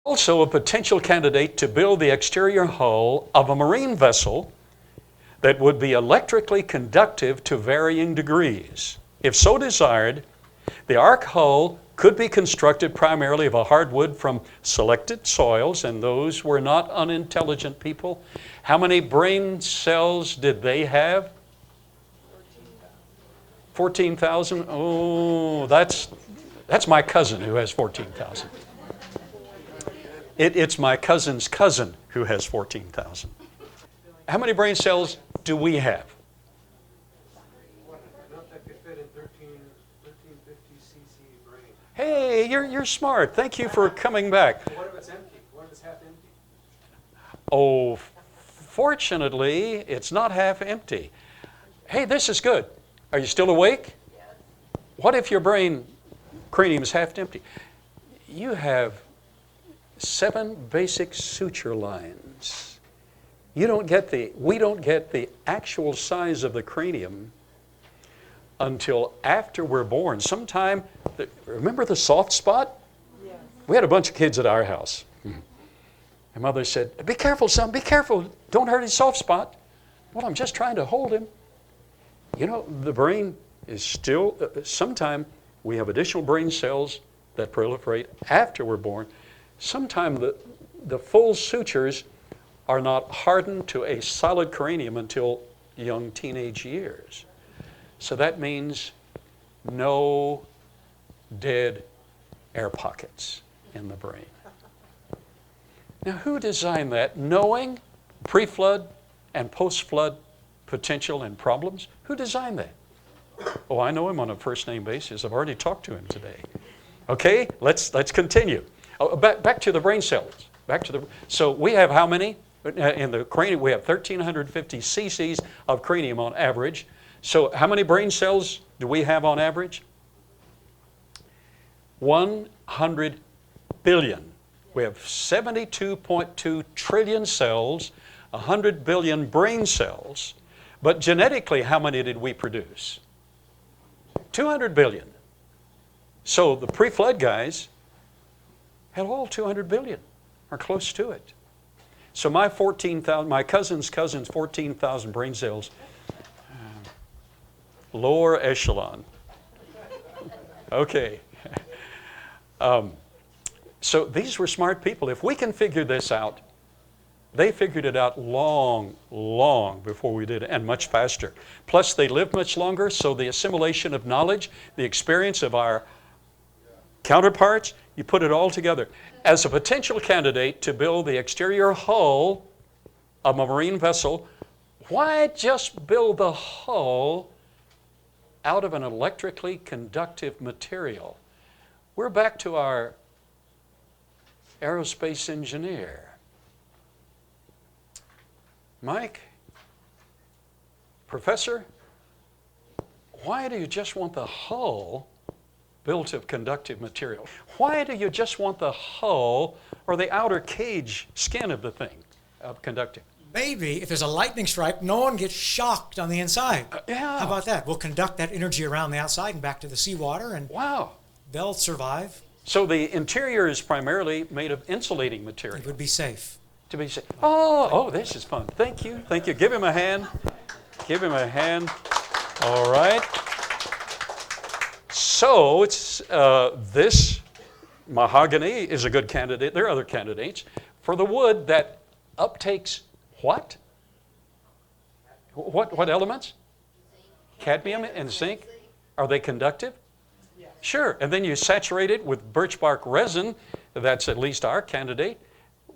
Also a potential candidate to build the exterior hull of a marine vessel that would be electrically conductive to varying degrees. If so desired, the ark hull could be constructed primarily of a hardwood from selected soils, and those were not unintelligent people. How many brain cells did they have? 14,000. Oh, that's my cousin who has 14,000. It's my cousin's cousin who has 14,000. How many brain cells do we have? Enough that could fit in 1350 cc brain. Hey, you're smart. Thank you for coming back. What if it's empty? What if it's half empty? Oh, fortunately, it's not half empty. Hey, this is good. Are you still awake? Yes. What if your brain cranium is half empty? You have 7 basic suture lines. We don't get the actual size of the cranium until after we're born. Sometime, remember the soft spot? Yes. We had a bunch of kids at our house. And mother said, "Be careful, son, be careful. Don't hurt his soft spot." Well, I'm just trying to hold him. You know, the brain is still, sometime we have additional brain cells that proliferate after we're born. Sometime the full sutures are not hardened to a solid cranium until young teenage years. So that means no dead air pockets in the brain. Now, who designed that? Knowing pre-flood and post-flood potential and problems, who designed that? Oh, I know him on a first-name basis. I've already talked to him today. Okay, let's continue. Oh, back to the brain cells. So we have how many? In the cranium, we have 1,350 cc's of cranium on average. So how many brain cells do we have on average? 100 billion. We have 72.2 trillion cells, 100 billion brain cells. But genetically, how many did we produce? 200 billion. So the pre-flood guys had all 200 billion, or close to it. So my cousin's 14,000 brain cells, lower echelon. Okay. So these were smart people. If we can figure this out, they figured it out long, long before we did, and much faster. Plus, they lived much longer, so the assimilation of knowledge, the experience of our counterparts, you put it all together. As a potential candidate to build the exterior hull of a marine vessel, why just build the hull out of an electrically conductive material? We're back to our aerospace engineer. Mike, Professor, why do you just want the hull built of conductive material? Why do you just want the hull or the outer cage skin of the thing of conductive? Maybe if there's a lightning strike, no one gets shocked on the inside. Yeah. How about that? We'll conduct that energy around the outside and back to the seawater, and Wow. they'll survive. So the interior is primarily made of insulating material. It would be safe. To be safe. Oh, this is fun. Thank you. Give him a hand. Give him a hand. All right. So it's this mahogany is a good candidate. There are other candidates for the wood that uptakes what? What elements? Cadmium and zinc. Are they conductive? Sure. And then you saturate it with birch bark resin. That's at least our candidate,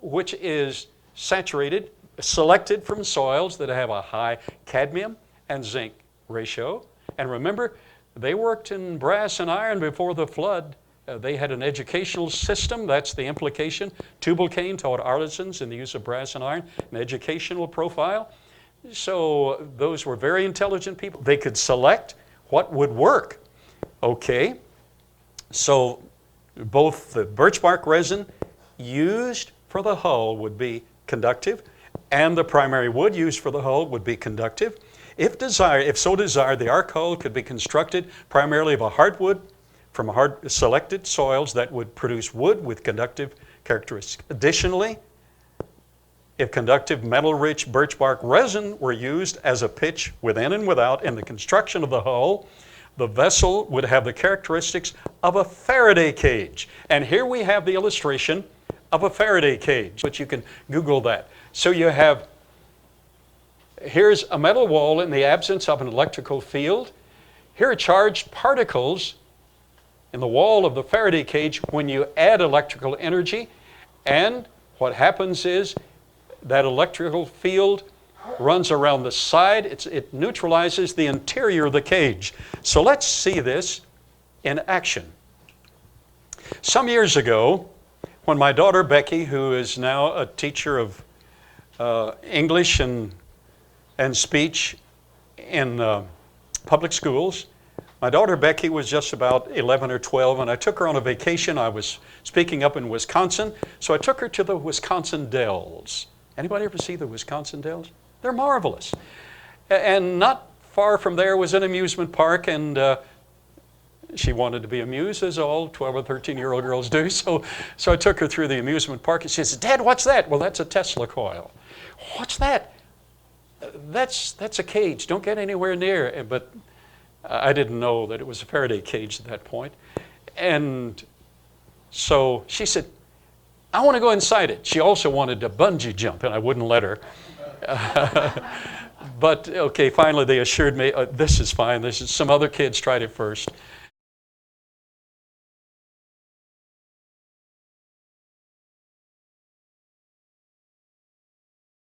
which is saturated, selected from soils that have a high cadmium and zinc ratio. And remember, they worked in brass and iron before the flood. They had an educational system. That's the implication. Tubal-Cain taught artisans in the use of brass and iron, an educational profile. So those were very intelligent people. They could select what would work. Okay, so both the birch bark resin used for the hull would be conductive, and the primary wood used for the hull would be conductive. If so desired, the ark hull could be constructed primarily of a hardwood from selected soils that would produce wood with conductive characteristics. Additionally, if conductive metal-rich birch bark resin were used as a pitch within and without in the construction of the hull, the vessel would have the characteristics of a Faraday cage. And here we have the illustration of a Faraday cage, but you can Google that. So you have, here's a metal wall in the absence of an electrical field. Here are charged particles in the wall of the Faraday cage when you add electrical energy, and what happens is that electrical field runs around the side. It neutralizes the interior of the cage. So let's see this in action. Some years ago, when my daughter Becky, who is now a teacher of English and speech in public schools, my daughter Becky was just about 11 or 12, and I took her on a vacation. I was speaking up in Wisconsin, so I took her to the Wisconsin Dells. Anybody ever see the Wisconsin Dells? They're marvelous. And not far from there was an amusement park, and she wanted to be amused, as all 12 or 13-year-old girls do. So I took her through the amusement park, and she said, "Dad, what's that?" "Well, that's a Tesla coil." "What's that?" That's a cage. Don't get anywhere near." But I didn't know that it was a Faraday cage at that point. And so she said, "I want to go inside it." She also wanted to bungee jump, and I wouldn't let her. But okay, finally they assured me, "This is fine. Some other kids tried it first."